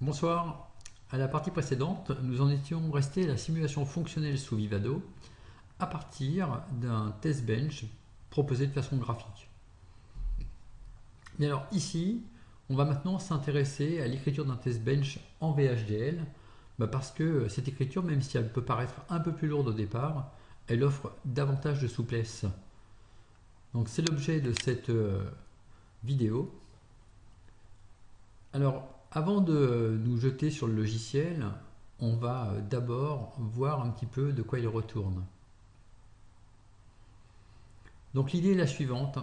Bonsoir. À la partie précédente, nous en étions restés à la simulation fonctionnelle sous Vivado à partir d'un test bench proposé de façon graphique. Et alors ici, on va maintenant s'intéresser à l'écriture d'un test bench en VHDL parce que cette écriture, même si elle peut paraître un peu plus lourde au départ, elle offre davantage de souplesse. Donc c'est l'objet de cette vidéo. Alors, avant de nous jeter sur le logiciel, on va d'abord voir un petit peu de quoi il retourne. Donc l'idée est la suivante.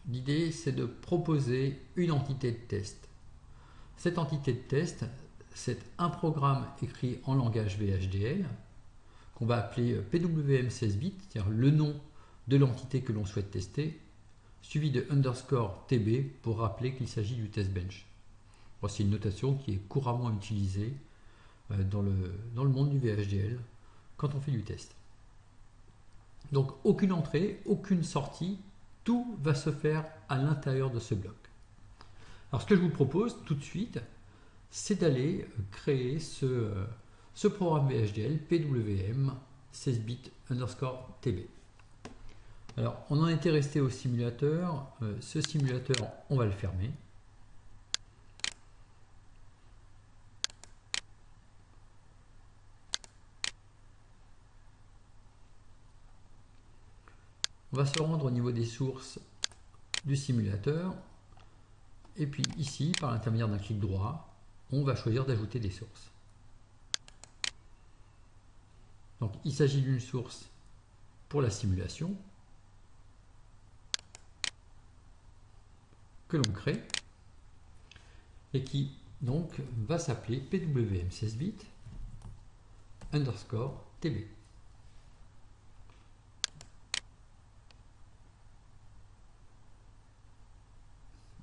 L'idée, c'est de proposer une entité de test. Cette entité de test, c'est un programme écrit en langage VHDL qu'on va appeler PWM16bit, c'est-à-dire le nom de l'entité que l'on souhaite tester, suivi de _tb pour rappeler qu'il s'agit du test bench. C'est une notation qui est couramment utilisée dans le monde du VHDL quand on fait du test. Donc aucune entrée, aucune sortie, tout va se faire à l'intérieur de ce bloc. Alors ce que je vous propose tout de suite, c'est d'aller créer ce programme VHDL PWM 16bit _tb. Alors on en était resté au simulateur. Ce simulateur, on va le fermer. On va se rendre au niveau des sources du simulateur et puis ici, par l'intermédiaire d'un clic droit, on va choisir d'ajouter des sources. Donc il s'agit d'une source pour la simulation que l'on crée et qui donc va s'appeler PWM16bit _tb.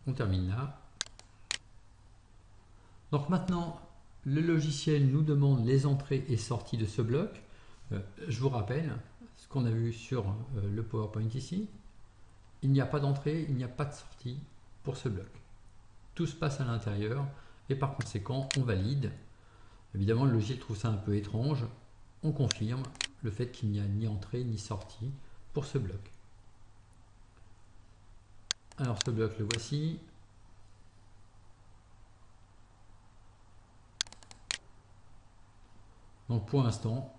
On termine là. Donc maintenant, le logiciel nous demande les entrées et sorties de ce bloc. Je vous rappelle ce qu'on a vu sur le PowerPoint ici. Il n'y a pas d'entrée, il n'y a pas de sortie pour ce bloc. Tout se passe à l'intérieur et par conséquent, on valide. Évidemment, le logiciel trouve ça un peu étrange. On confirme le fait qu'il n'y a ni entrée ni sortie pour ce bloc. Alors ce bloc, le voici. Donc pour l'instant,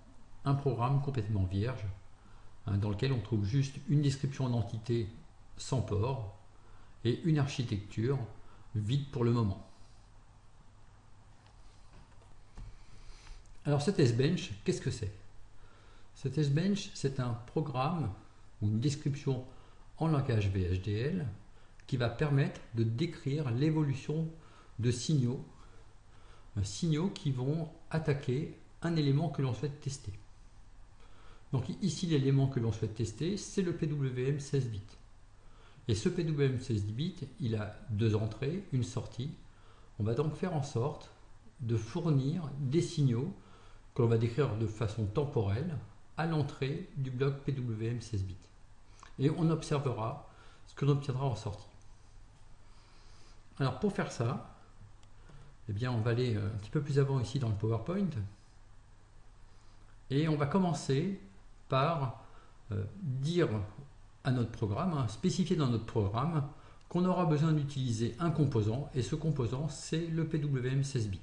un programme complètement vierge dans lequel on trouve juste une description d'entité sans port et une architecture vide pour le moment. Alors ce test bench, qu'est-ce que c'est? Ce test bench, c'est un programme ou une description en langage VHDL qui va permettre de décrire l'évolution de signaux qui vont attaquer un élément que l'on souhaite tester. Donc ici, l'élément que l'on souhaite tester, c'est le PWM16bit. Et ce PWM16bit, il a deux entrées, une sortie. On va donc faire en sorte de fournir des signaux que l'on va décrire de façon temporelle à l'entrée du bloc PWM16bit. Et on observera ce que l'on obtiendra en sortie. Alors pour faire ça, eh bien on va aller un petit peu plus avant ici dans le PowerPoint. Et on va commencer par dire à notre programme, spécifier dans notre programme qu'on aura besoin d'utiliser un composant et ce composant c'est le PWM16bit.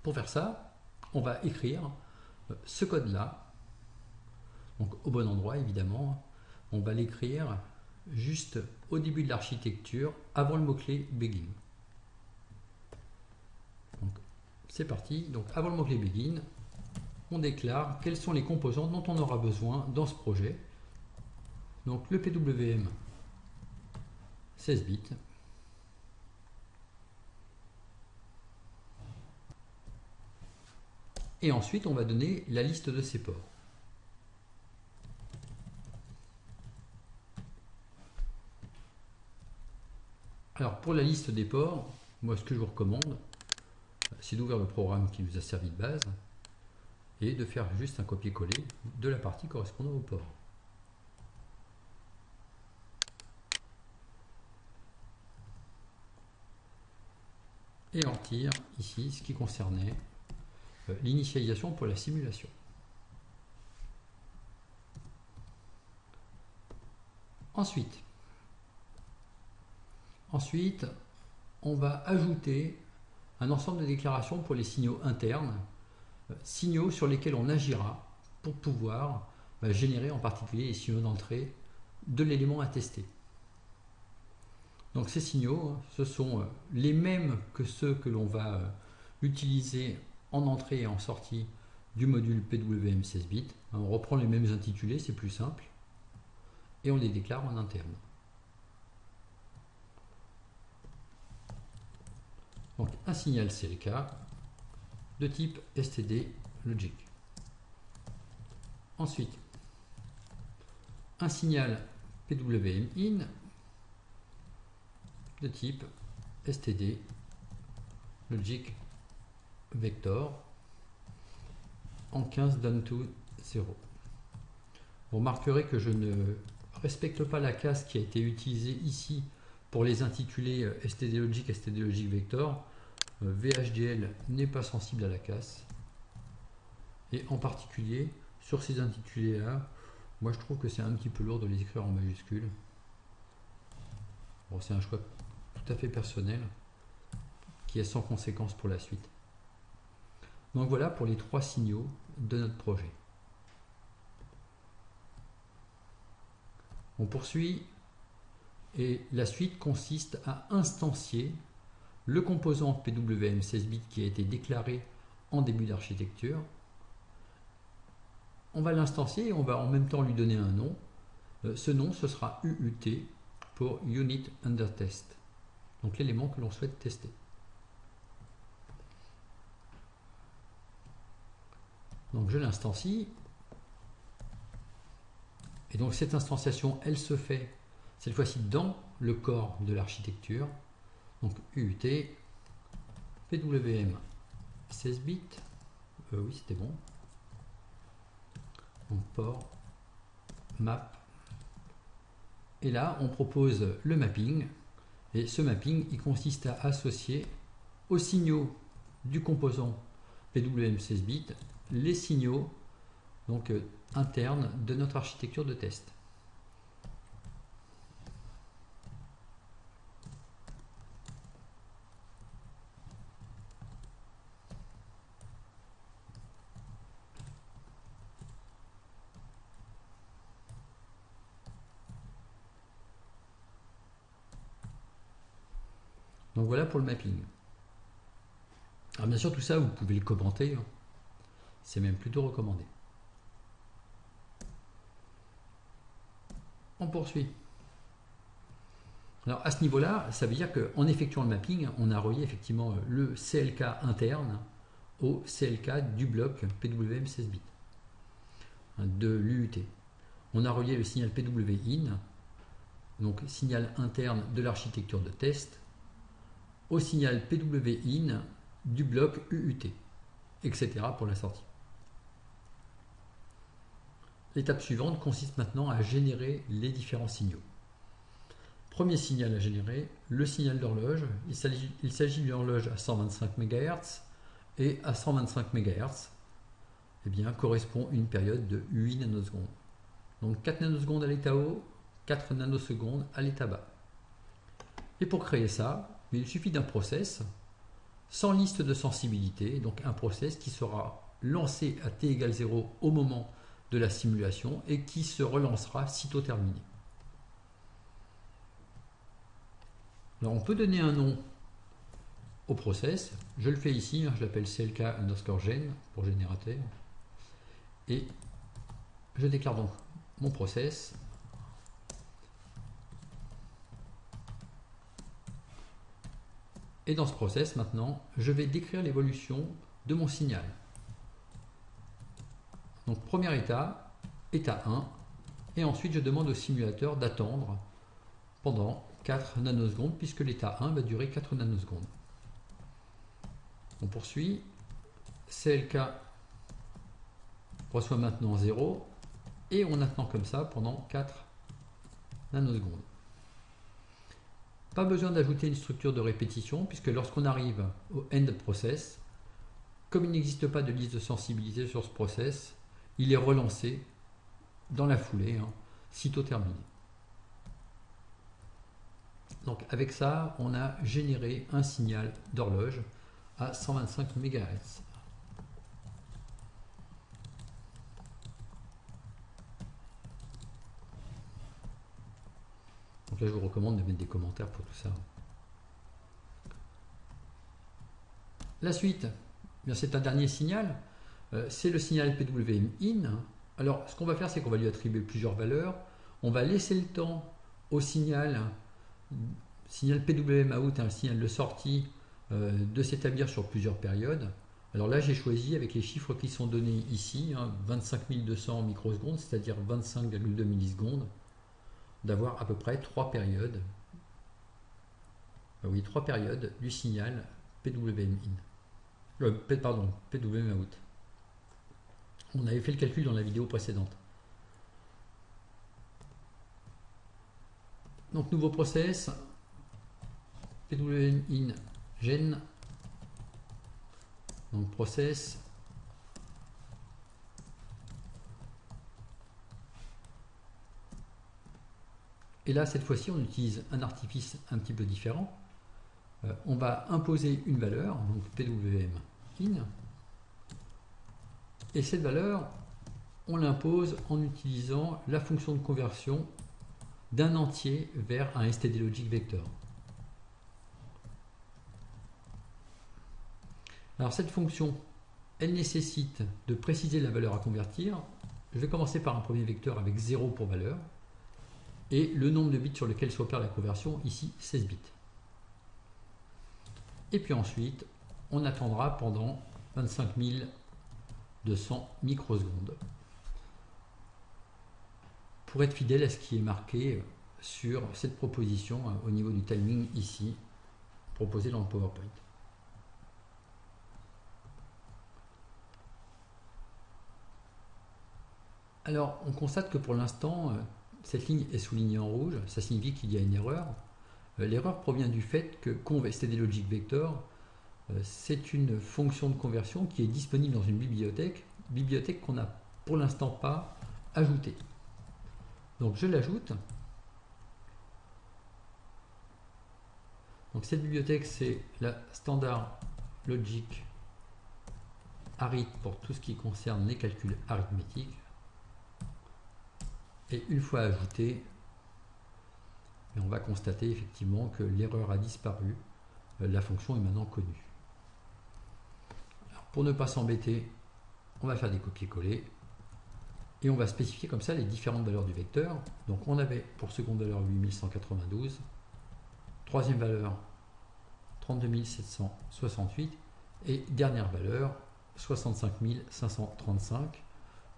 Pour faire ça, on va écrire ce code là, donc au bon endroit évidemment. On va l'écrire juste au début de l'architecture avant le mot-clé begin. Donc c'est parti, donc avant le mot-clé begin, on déclare quels sont les composants dont on aura besoin dans ce projet. Donc le PWM 16 bits, et ensuite on va donner la liste de ces ports. Alors pour la liste des ports, moi ce que je vous recommande, c'est d'ouvrir le programme qui nous a servi de base et de faire juste un copier-coller de la partie correspondant au port. et on retire ici ce qui concernait l'initialisation pour la simulation. Ensuite, on va ajouter un ensemble de déclarations pour les signaux internes, signaux sur lesquels on agira pour pouvoir générer en particulier les signaux d'entrée de l'élément à tester. Donc ces signaux, ce sont les mêmes que ceux que l'on va utiliser en entrée et en sortie du module PWM 16 bits. On reprend les mêmes intitulés, c'est plus simple, et on les déclare en interne. Donc un signal CLK de type STD Logic. Ensuite, un signal PWM in de type STD Logic Vector en 15 down to 0. Vous remarquerez que je ne respecte pas la case qui a été utilisée ici pour les intitulés STD Logic, STD Logic Vector. VHDL n'est pas sensible à la casse. Et en particulier, sur ces intitulés-là, moi je trouve que c'est un petit peu lourd de les écrire en majuscules. Bon, c'est un choix tout à fait personnel qui est sans conséquence pour la suite. Donc voilà pour les trois signaux de notre projet. On poursuit et la suite consiste à instancier le composant PWM 16 bits qui a été déclaré en début d'architecture. On va l'instancier et on va en même temps lui donner un nom. Ce nom, ce sera UUT pour Unit Under Test, donc l'élément que l'on souhaite tester. Donc je l'instancie. Et donc cette instanciation, elle se fait cette fois-ci dans le corps de l'architecture. Donc UUT, PWM 16 bits, oui c'était bon. Donc port, map. Et là on propose le mapping. Et ce mapping, il consiste à associer aux signaux du composant PWM 16 bits les signaux donc internes de notre architecture de test. Donc voilà pour le mapping. Alors bien sûr tout ça vous pouvez le commenter, hein. C'est même plutôt recommandé. On poursuit. Alors à ce niveau-là, ça veut dire qu'en effectuant le mapping, on a relié effectivement le CLK interne au CLK du bloc PWM 16 bits de l'UUT. On a relié le signal PWIN, donc signal interne de l'architecture de test, au signal PWIN du bloc UUT, etc. pour la sortie. L'étape suivante consiste maintenant à générer les différents signaux. Premier signal à générer, le signal d'horloge. Il s'agit d'une horloge à 125 MHz et à 125 MHz eh bien, correspond une période de 8 nanosecondes. Donc 4 nanosecondes à l'état haut, 4 nanosecondes à l'état bas. Et pour créer ça, il suffit d'un process sans liste de sensibilité, donc un process qui sera lancé à t égale 0 au moment de la simulation et qui se relancera sitôt terminé. Alors on peut donner un nom au process, je le fais ici, je l'appelle CLK_gen pour générateur, et je déclare donc mon process. Et dans ce process maintenant, je vais décrire l'évolution de mon signal. Donc premier état, état 1, et ensuite je demande au simulateur d'attendre pendant 4 nanosecondes, puisque l'état 1 va durer 4 nanosecondes. On poursuit. CLK reçoit maintenant 0, et on attend comme ça pendant 4 nanosecondes. Pas besoin d'ajouter une structure de répétition puisque lorsqu'on arrive au end process, comme il n'existe pas de liste de sensibilité sur ce process, il est relancé dans la foulée, sitôt terminé. Donc avec ça, on a généré un signal d'horloge à 125 MHz. Donc là, je vous recommande de mettre des commentaires pour tout ça. La suite, c'est un dernier signal. C'est le signal PWM-IN. Alors, ce qu'on va faire, c'est qu'on va lui attribuer plusieurs valeurs. On va laisser le temps au signal PWM-OUT, un signal de sortie, de s'établir sur plusieurs périodes. Alors là, j'ai choisi avec les chiffres qui sont donnés ici, 25 200 microsecondes, c'est-à-dire 25,2 millisecondes, d'avoir à peu près 3 périodes. Oui, 3 périodes du signal PWM-IN. Pardon, PWM-OUT. On avait fait le calcul dans la vidéo précédente. Donc nouveau process, PWM-IN gen, donc process, et là cette fois-ci on utilise un artifice un petit peu différent. On va imposer une valeur, donc PWM-IN, et cette valeur on l'impose en utilisant la fonction de conversion d'un entier vers un std logic vector. Alors cette fonction, elle nécessite de préciser la valeur à convertir. Je vais commencer par un premier vecteur avec 0 pour valeur et le nombre de bits sur lequel s'opère la conversion, ici 16 bits. Et puis ensuite, on attendra pendant 25 200 microsecondes pour être fidèle à ce qui est marqué sur cette proposition au niveau du timing ici, proposé dans le PowerPoint. Alors, on constate que pour l'instant, cette ligne est soulignée en rouge, ça signifie qu'il y a une erreur. L'erreur provient du fait que conv-std logic vector, c'est une fonction de conversion qui est disponible dans une bibliothèque qu'on n'a pour l'instant pas ajoutée. Donc je l'ajoute. Donc cette bibliothèque, c'est la standard logic arith pour tout ce qui concerne les calculs arithmétiques. Et une fois ajouté, on va constater effectivement que l'erreur a disparu. La fonction est maintenant connue. Alors, pour ne pas s'embêter, on va faire des copier-coller et on va spécifier comme ça les différentes valeurs du vecteur. Donc on avait pour seconde valeur 8192, troisième valeur 32 768 et dernière valeur 65 535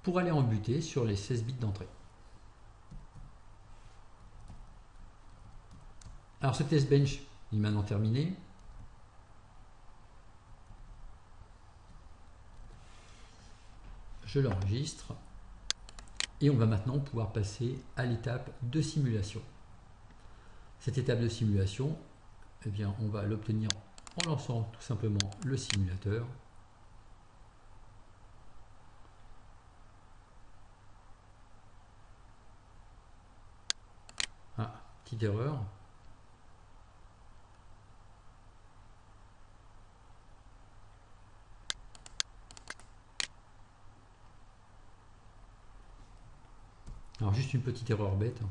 pour aller en butée sur les 16 bits d'entrée. Alors ce test bench est maintenant terminé. Je l'enregistre et on va maintenant pouvoir passer à l'étape de simulation. Cette étape de simulation, eh bien, on va l'obtenir en lançant tout simplement le simulateur. Ah, petite erreur. Alors juste une petite erreur bête.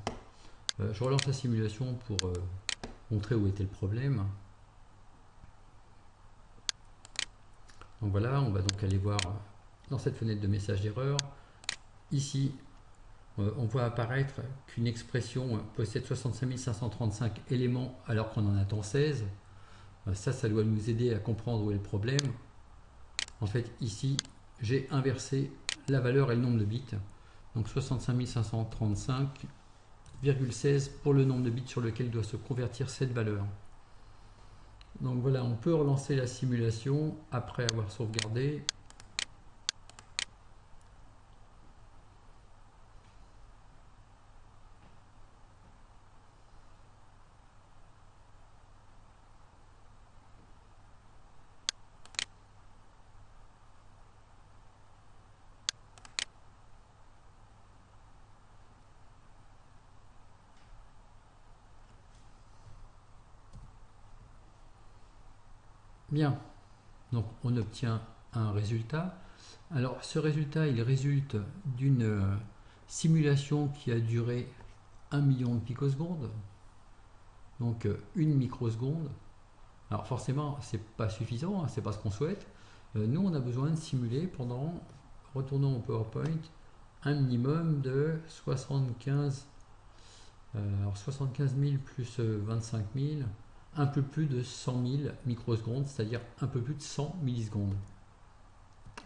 Je relance la simulation pour montrer où était le problème. Donc voilà, on va donc aller voir dans cette fenêtre de message d'erreur. Ici, on voit apparaître qu'une expression possède 65 535 éléments alors qu'on en attend 16. Ça doit nous aider à comprendre où est le problème. En fait, ici, j'ai inversé la valeur et le nombre de bits. Donc 65 535,16 pour le nombre de bits sur lequel doit se convertir cette valeur. Donc voilà, on peut relancer la simulation après avoir sauvegardé. Bien, donc on obtient un résultat. Alors ce résultat, il résulte d'une simulation qui a duré 1 million de picosecondes, donc 1 microseconde. Alors forcément, c'est pas suffisant, hein, c'est pas ce qu'on souhaite. Nous, on a besoin de simuler pendant, retournons au PowerPoint, un minimum de 75, alors 75 000 plus 25 000, un peu plus de 100 000 microsecondes, c'est-à-dire un peu plus de 100 millisecondes.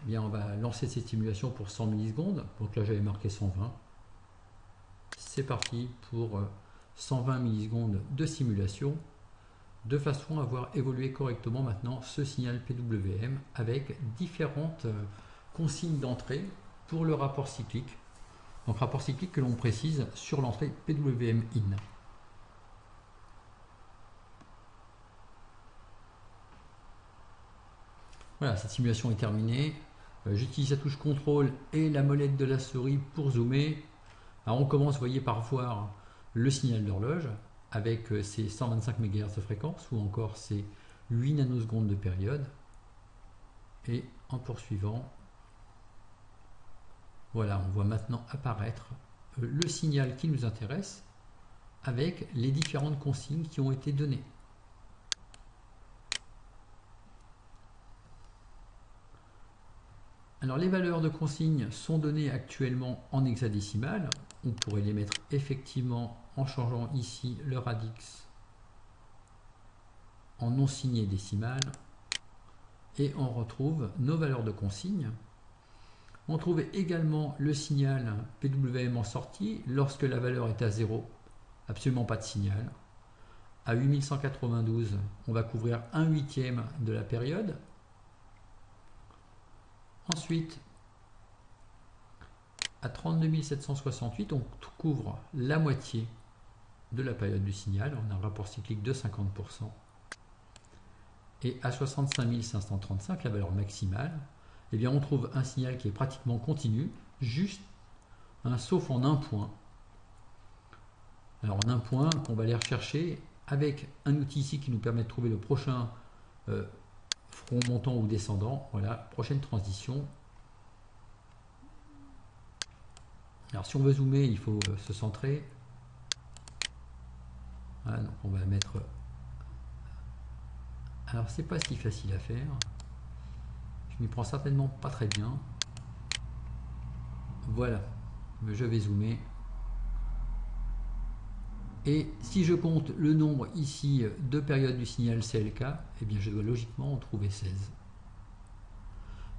Eh bien, on va lancer cette simulation pour 100 millisecondes. Donc là, j'avais marqué 120. C'est parti pour 120 millisecondes de simulation, de façon à voir évoluer correctement maintenant ce signal PWM avec différentes consignes d'entrée pour le rapport cyclique. Donc rapport cyclique que l'on précise sur l'entrée PWM in. Voilà, cette simulation est terminée. J'utilise la touche contrôle et la molette de la souris pour zoomer. Alors on commence, vous voyez, par voir le signal d'horloge avec ses 125 MHz de fréquence ou encore ses 8 nanosecondes de période. Et en poursuivant, voilà, on voit maintenant apparaître le signal qui nous intéresse avec les différentes consignes qui ont été données. Alors les valeurs de consignes sont données actuellement en hexadécimal. On pourrait les mettre effectivement en changeant ici le radix en non signé décimal. Et on retrouve nos valeurs de consignes. On trouve également le signal PWM en sortie lorsque la valeur est à 0, absolument pas de signal. À 8192, on va couvrir 1/8 de la période. Ensuite, à 32 768, on couvre la moitié de la période du signal. On a un rapport cyclique de 50%. Et à 65 535, la valeur maximale, eh bien, on trouve un signal qui est pratiquement continu, juste, sauf en un point. Alors en un point qu'on va aller rechercher avec un outil ici qui nous permet de trouver le prochain front montant ou descendant. Voilà, prochaine transition. Alors si on veut zoomer, il faut se centrer. Voilà, donc on va mettre... Alors c'est pas si facile à faire. Je m'y prends certainement pas très bien. Voilà, je vais zoomer. Et si je compte le nombre ici de périodes du signal CLK, eh bien je dois logiquement en trouver 16.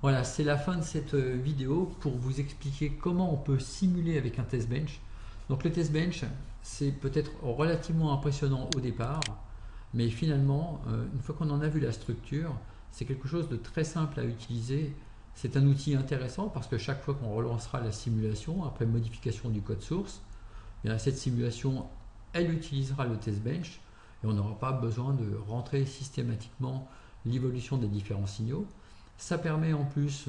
Voilà, c'est la fin de cette vidéo pour vous expliquer comment on peut simuler avec un test bench. Donc le test bench, c'est peut-être relativement impressionnant au départ, mais finalement, une fois qu'on en a vu la structure, c'est quelque chose de très simple à utiliser. C'est un outil intéressant parce que chaque fois qu'on relancera la simulation, après modification du code source, eh bien, cette simulation, elle utilisera le test bench et on n'aura pas besoin de rentrer systématiquement l'évolution des différents signaux. Ça permet en plus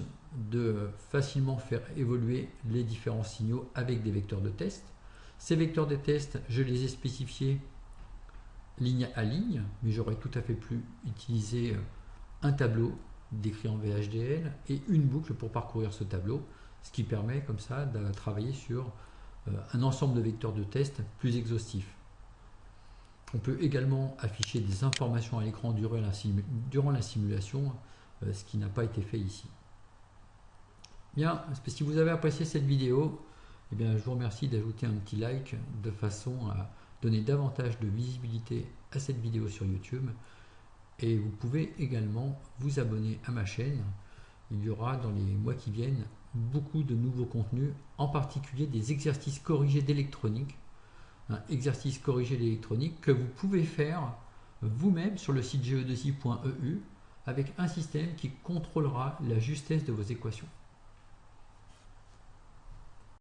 de facilement faire évoluer les différents signaux avec des vecteurs de test. Ces vecteurs de test, je les ai spécifiés ligne à ligne, mais j'aurais tout à fait pu utiliser un tableau décrit en VHDL et une boucle pour parcourir ce tableau, ce qui permet comme ça de travailler sur un ensemble de vecteurs de test plus exhaustif. On peut également afficher des informations à l'écran durant la simulation, ce qui n'a pas été fait ici. Bien, si vous avez apprécié cette vidéo, eh bien, je vous remercie d'ajouter un petit like de façon à donner davantage de visibilité à cette vidéo sur YouTube. Et vous pouvez également vous abonner à ma chaîne. Il y aura dans les mois qui viennent beaucoup de nouveaux contenus, en particulier des exercices corrigés d'électronique. Un exercice corrigé d'électronique que vous pouvez faire vous-même sur le site ge2i.eu avec un système qui contrôlera la justesse de vos équations.